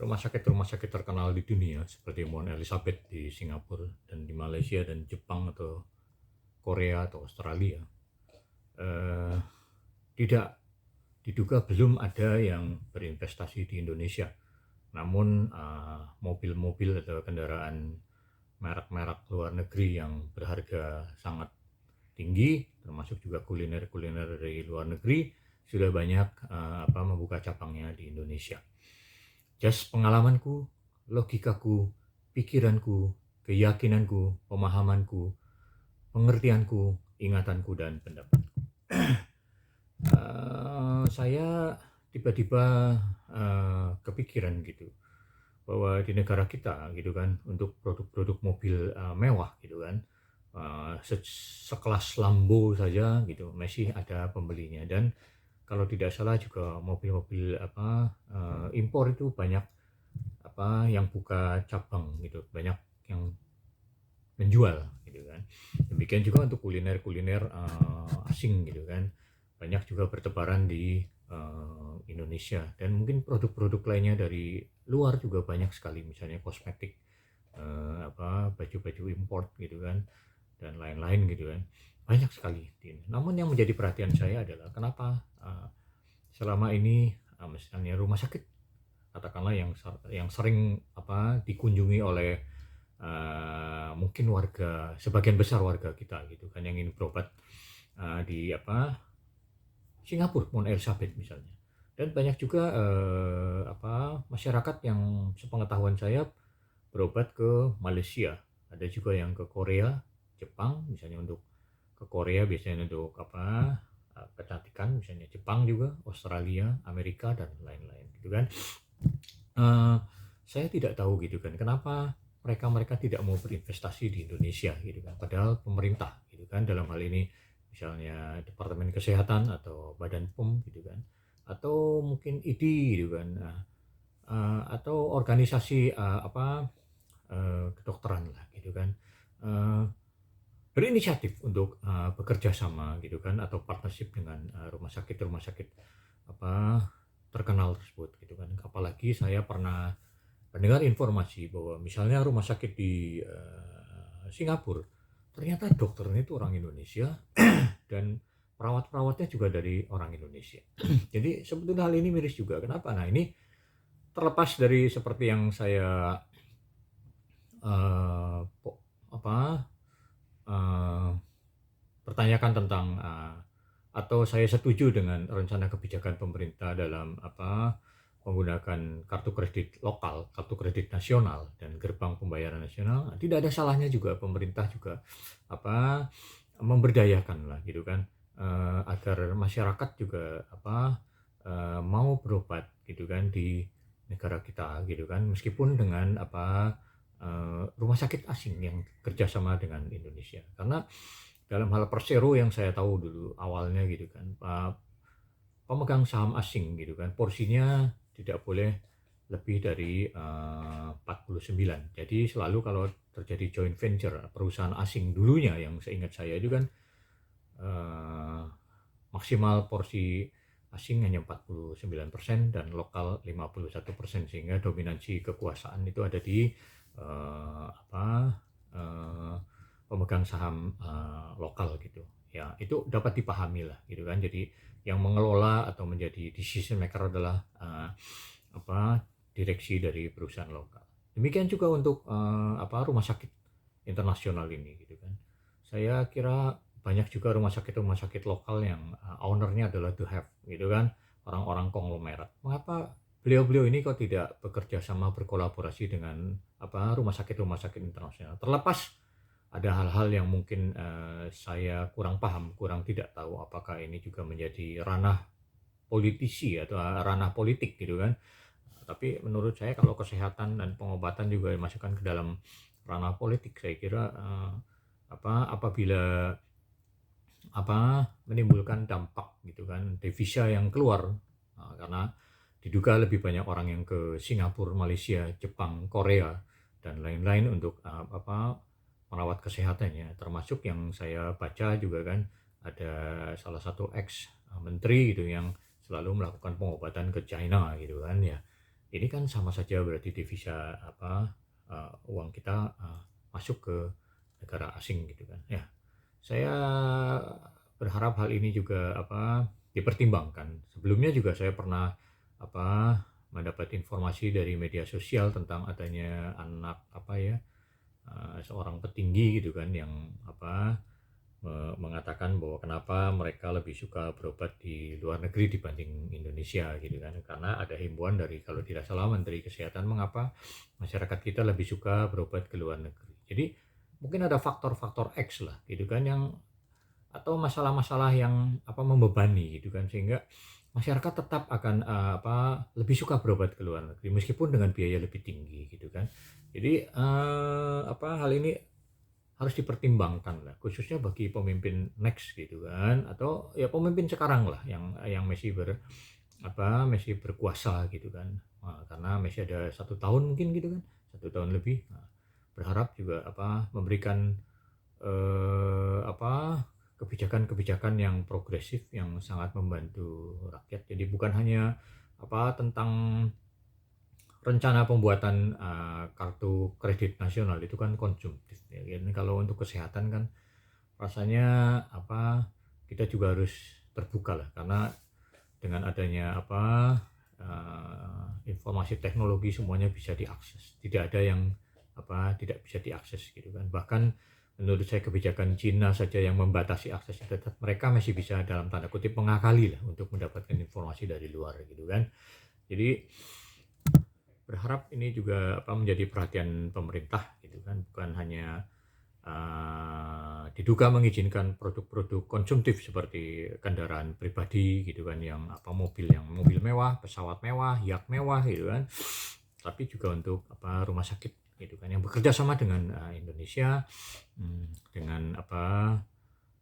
rumah sakit terkenal di dunia seperti Mount Elizabeth di Singapura dan di Malaysia dan Jepang atau Korea atau Australia, eh, tidak diduga belum ada yang berinvestasi di Indonesia. Namun mobil-mobil atau kendaraan merek-merek luar negeri yang berharga sangat tinggi, termasuk juga kuliner-kuliner dari luar negeri, sudah banyak membuka cabangnya di Indonesia. Just pengalamanku, logikaku, pikiranku, keyakinanku, pemahamanku, pengertianku, ingatanku, dan pendapat. Saya tiba-tiba kepikiran gitu bahwa di negara kita gitu kan, untuk produk-produk mobil mewah gitu kan, sekelas Lambo saja gitu masih ada pembelinya. Dan kalau tidak salah juga mobil-mobil impor itu banyak yang buka cabang gitu, banyak yang menjual gitu kan. Demikian juga untuk kuliner-kuliner asing gitu kan, banyak juga bertebaran di Indonesia. Dan mungkin produk-produk lainnya dari luar juga banyak sekali, misalnya kosmetik, baju-baju import gitu kan, dan lain-lain gitu kan, banyak sekali. Namun yang menjadi perhatian saya adalah kenapa selama ini misalnya rumah sakit katakanlah yang sering dikunjungi oleh mungkin warga, sebagian besar warga kita gitu kan, yang ingin berobat di Singapura, Mount Elizabeth misalnya. Dan banyak juga masyarakat yang sepengetahuan saya berobat ke Malaysia, ada juga yang ke Korea, Jepang misalnya. Untuk ke Korea biasanya untuk kecantikan misalnya, Jepang juga, Australia, Amerika, dan lain-lain gitu kan. Saya tidak tahu gitu kan kenapa mereka tidak mau berinvestasi di Indonesia gitu kan, padahal pemerintah gitu kan, dalam hal ini misalnya Departemen Kesehatan atau Badan POM gitu kan, atau mungkin ID gitu kan, atau organisasi kedokteran lah gitu kan, berinisiatif untuk bekerja sama gitu kan, atau partnership dengan rumah sakit terkenal tersebut gitu kan. Apalagi saya pernah mendengar informasi bahwa misalnya rumah sakit di Singapura, ternyata dokternya itu orang Indonesia dan perawat-perawatnya juga dari orang Indonesia. Jadi sebetulnya hal ini miris juga. Kenapa? Nah, ini terlepas dari seperti yang saya uh, uh, pertanyakan tentang atau saya setuju dengan rencana kebijakan pemerintah dalam menggunakan kartu kredit lokal, kartu kredit nasional, dan gerbang pembayaran nasional. Tidak ada salahnya juga pemerintah juga memberdayakan lah gitu kan, agar masyarakat juga mau berobat gitu kan di negara kita gitu kan, meskipun dengan rumah sakit asing yang kerjasama dengan Indonesia. Karena dalam hal Persero yang saya tahu dulu awalnya gitu kan, pemegang saham asing gitu kan, porsinya tidak boleh lebih dari 49. Jadi selalu kalau terjadi joint venture perusahaan asing dulunya, yang seingat saya itu kan maksimal porsi asing hanya 49% dan lokal 51%, sehingga dominansi kekuasaan itu ada di pemegang saham lokal gitu ya. Itu dapat dipahami lah gitu kan. Jadi yang mengelola atau menjadi decision maker adalah direksi dari perusahaan lokal. Demikian juga untuk rumah sakit internasional ini gitu kan. Saya kira banyak juga rumah sakit lokal yang ownernya adalah to have gitu kan, orang-orang konglomerat. Mengapa beliau-beliau ini kok tidak bekerja sama, berkolaborasi dengan rumah sakit internasional? Terlepas ada hal-hal yang mungkin saya kurang paham, kurang tidak tahu apakah ini juga menjadi ranah politisi atau ranah politik gitu kan. Tapi menurut saya kalau kesehatan dan pengobatan juga dimasukkan ke dalam ranah politik, saya kira apabila menimbulkan dampak gitu kan, devisa yang keluar, karena diduga lebih banyak orang yang ke Singapura, Malaysia, Jepang, Korea, dan lain-lain untuk merawat kesehatannya. Termasuk yang saya baca juga kan, ada salah satu ex menteri gitu yang selalu melakukan pengobatan ke China gitu kan ya. ini kan sama saja berarti devisa uang kita masuk ke negara asing gitu kan. Ya, saya berharap hal ini juga dipertimbangkan. Sebelumnya juga saya pernah apa mendapat informasi dari media sosial tentang adanya anak seorang petinggi gitu kan yang mengatakan bahwa kenapa mereka lebih suka berobat di luar negeri dibanding Indonesia gitu kan, karena ada himbauan dari, kalau tidak salah, Menteri Kesehatan, mengapa masyarakat kita lebih suka berobat ke luar negeri. Jadi mungkin ada faktor-faktor X lah gitu kan, yang atau masalah-masalah yang membebani gitu kan, sehingga masyarakat tetap akan lebih suka berobat ke luar negeri meskipun dengan biaya lebih tinggi gitu kan. Jadi hal ini harus dipertimbangkan lah, khususnya bagi pemimpin next gitu kan, atau ya pemimpin sekarang lah yang masih berkuasa gitu kan. Nah, karena masih ada 1 tahun mungkin gitu kan, 1 tahun lebih. Nah, berharap juga memberikan kebijakan-kebijakan yang progresif yang sangat membantu rakyat. Jadi bukan hanya tentang rencana pembuatan kartu kredit nasional, itu kan konsumtif ya kan. Kalau untuk kesehatan kan rasanya kita juga harus terbuka lah, karena dengan adanya informasi teknologi semuanya bisa diakses, tidak ada yang tidak bisa diakses gitu kan. Bahkan menurut saya kebijakan Cina saja yang membatasi akses internet, mereka masih bisa dalam tanda kutip mengakali lah untuk mendapatkan informasi dari luar gitu kan. Jadi berharap ini juga menjadi perhatian pemerintah gitu kan, bukan hanya diduga mengizinkan produk-produk konsumtif seperti kendaraan pribadi gitu kan, yang mobil mewah, pesawat mewah, yacht mewah gitu kan, tapi juga untuk rumah sakit gitu kan, yang bekerja sama dengan Indonesia, dengan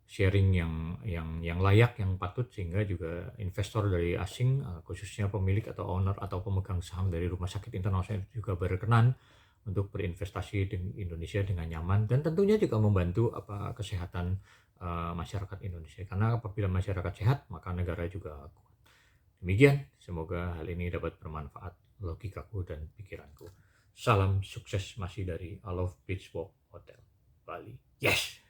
sharing yang layak, yang patut, sehingga juga investor dari asing, khususnya pemilik atau owner atau pemegang saham dari rumah sakit internasional juga berkenan untuk berinvestasi di Indonesia dengan nyaman, dan tentunya juga membantu kesehatan masyarakat Indonesia, karena apabila masyarakat sehat maka negara juga kuat. Demikian, semoga hal ini dapat bermanfaat logikaku dan pikiranku. Salam sukses masih dari I Love Beach Walk Hotel Bali. Yes.